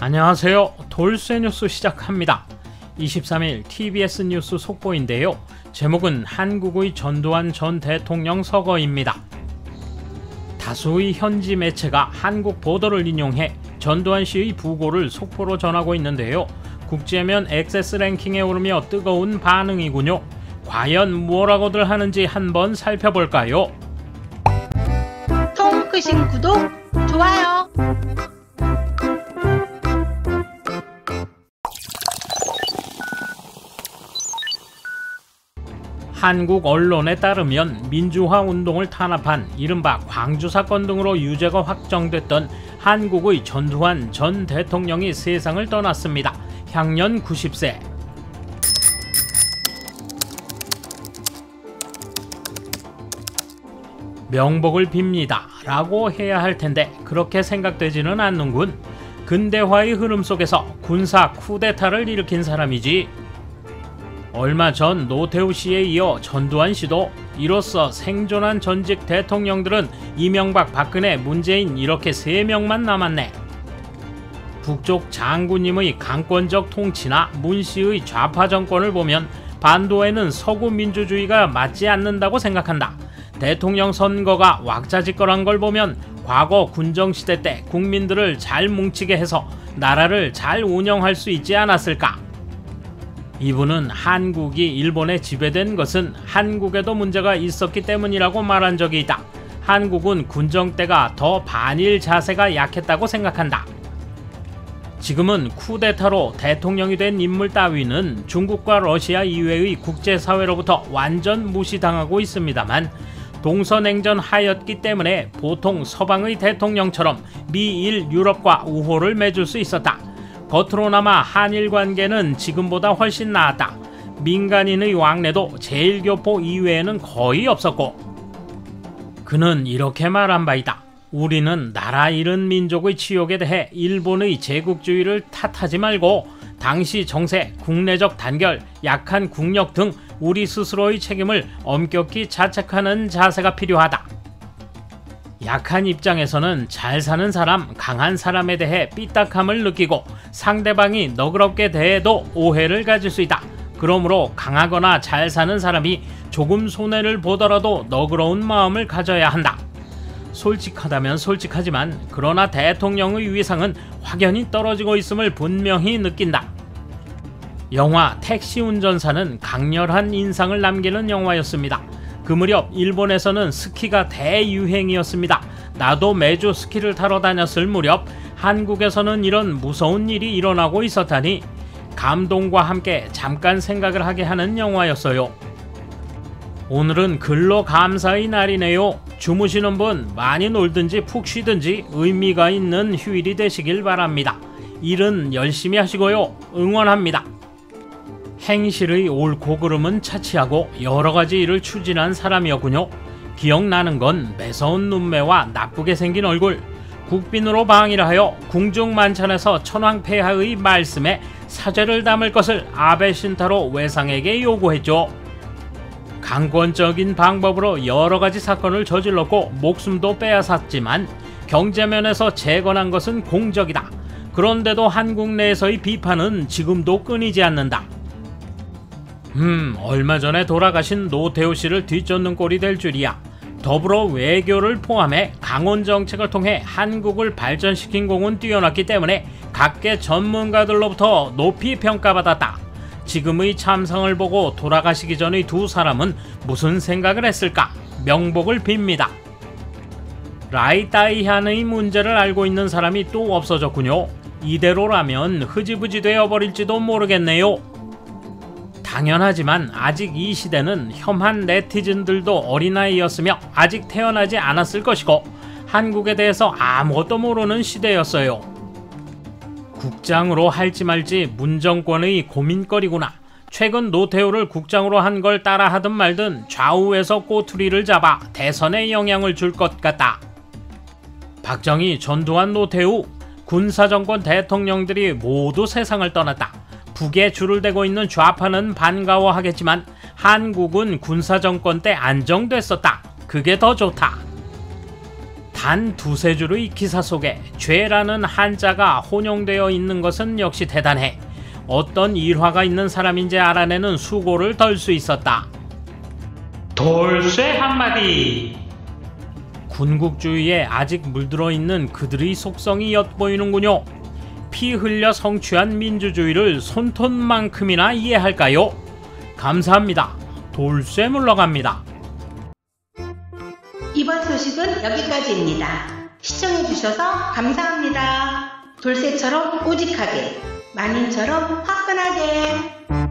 안녕하세요. 돌쇠 뉴스 시작합니다. 23일 TBS 뉴스 속보인데요. 제목은 한국의 전두환 전 대통령 서거입니다. 다수의 현지 매체가 한국 보도를 인용해 전두환 씨의 부고를 속보로 전하고 있는데요. 국제면 액세스 랭킹에 오르며 뜨거운 반응이군요. 과연 뭐라고들 하는지 한번 살펴볼까요? 통크신 구독, 좋아요. 한국 언론에 따르면 민주화 운동을 탄압한 이른바 광주 사건 등으로 유죄가 확정됐던 한국의 전두환 전 대통령이 세상을 떠났습니다. 향년 90세. 명복을 빕니다 라고 해야 할 텐데 그렇게 생각되지는 않는군. 근대화의 흐름 속에서 군사 쿠데타를 일으킨 사람이지. 얼마 전 노태우 씨에 이어 전두환 씨도 이로써 생존한 전직 대통령들은 이명박, 박근혜, 문재인 이렇게 3명만 남았네. 북쪽 장군님의 강권적 통치나 문 씨의 좌파 정권을 보면 반도에는 서구 민주주의가 맞지 않는다고 생각한다. 대통령 선거가 왁자지껄한 걸 보면 과거 군정시대 때 국민들을 잘 뭉치게 해서 나라를 잘 운영할 수 있지 않았을까? 이분은 한국이 일본에 지배된 것은 한국에도 문제가 있었기 때문이라고 말한 적이 있다. 한국은 군정 때가 더 반일 자세가 약했다고 생각한다. 지금은 쿠데타로 대통령이 된 인물 따위는 중국과 러시아 이외의 국제사회로부터 완전 무시당하고 있습니다만 동서냉전 하였기 때문에 보통 서방의 대통령처럼 미일 유럽과 우호를 맺을 수 있었다. 겉으로나마 한일 관계는 지금보다 훨씬 나았다. 민간인의 왕래도 제일교포 이외에는 거의 없었고. 그는 이렇게 말한 바 있다. 우리는 나라 잃은 민족의 치욕에 대해 일본의 제국주의를 탓하지 말고 당시 정세, 국내적 단결, 약한 국력 등 우리 스스로의 책임을 엄격히 자책하는 자세가 필요하다. 약한 입장에서는 잘 사는 사람, 강한 사람에 대해 삐딱함을 느끼고 상대방이 너그럽게 대해도 오해를 가질 수 있다. 그러므로 강하거나 잘 사는 사람이 조금 손해를 보더라도 너그러운 마음을 가져야 한다. 솔직하다면 솔직하지만 그러나 대통령의 위상은 확연히 떨어지고 있음을 분명히 느낀다. 영화 택시 운전사는 강렬한 인상을 남기는 영화였습니다. 그 무렵 일본에서는 스키가 대유행이었습니다. 나도 매주 스키를 타러 다녔을 무렵 한국에서는 이런 무서운 일이 일어나고 있었다니 감동과 함께 잠깐 생각을 하게 하는 영화였어요. 오늘은 근로 감사의 날이네요. 주무시는 분 많이 놀든지 푹 쉬든지 의미가 있는 휴일이 되시길 바랍니다. 일은 열심히 하시고요. 응원합니다. 행실의 옳고 그름은 차치하고 여러가지 일을 추진한 사람이었군요. 기억나는 건 매서운 눈매와 나쁘게 생긴 얼굴, 국빈으로 방위를 하여 궁중만찬에서 천황폐하의 말씀에 사죄를 담을 것을 아베 신타로 외상에게 요구했죠. 강권적인 방법으로 여러가지 사건을 저질렀고 목숨도 빼앗았지만 경제면에서 재건한 것은 공적이다. 그런데도 한국 내에서의 비판은 지금도 끊이지 않는다. 얼마 전에 돌아가신 노태우 씨를 뒤쫓는 꼴이 될 줄이야. 더불어 외교를 포함해 강원 정책을 통해 한국을 발전시킨 공은 뛰어났기 때문에 각계 전문가들로부터 높이 평가받았다. 지금의 참상을 보고 돌아가시기 전의 두 사람은 무슨 생각을 했을까? 명복을 빕니다. 라이따이한의 문제를 알고 있는 사람이 또 없어졌군요. 이대로라면 흐지부지 되어버릴지도 모르겠네요. 당연하지만 아직 이 시대는 혐한 네티즌들도 어린아이였으며 아직 태어나지 않았을 것이고 한국에 대해서 아무것도 모르는 시대였어요. 국장으로 할지 말지 문정권의 고민거리구나. 최근 노태우를 국장으로 한 걸 따라하든 말든 좌우에서 꼬투리를 잡아 대선에 영향을 줄 것 같다. 박정희, 전두환, 노태우 군사정권 대통령들이 모두 세상을 떠났다. 북에 줄을 대고 있는 좌파는 반가워하겠지만 한국은 군사정권 때 안정됐었다. 그게 더 좋다. 단 두세 줄의 기사 속에 죄라는 한자가 혼용되어 있는 것은 역시 대단해 어떤 일화가 있는 사람인지 알아내는 수고를 덜 수 있었다. 돌쇠 한마디. 군국주의에 아직 물들어 있는 그들의 속성이 엿보이는군요. 피 흘려 성취한 민주주의를 손톱만큼이나 이해할까요? 감사합니다. 돌쇠 물러갑니다. 이번 소식은 여기까지입니다. 시청해주셔서 감사합니다. 돌쇠처럼 우직하게, 만인처럼 화끈하게.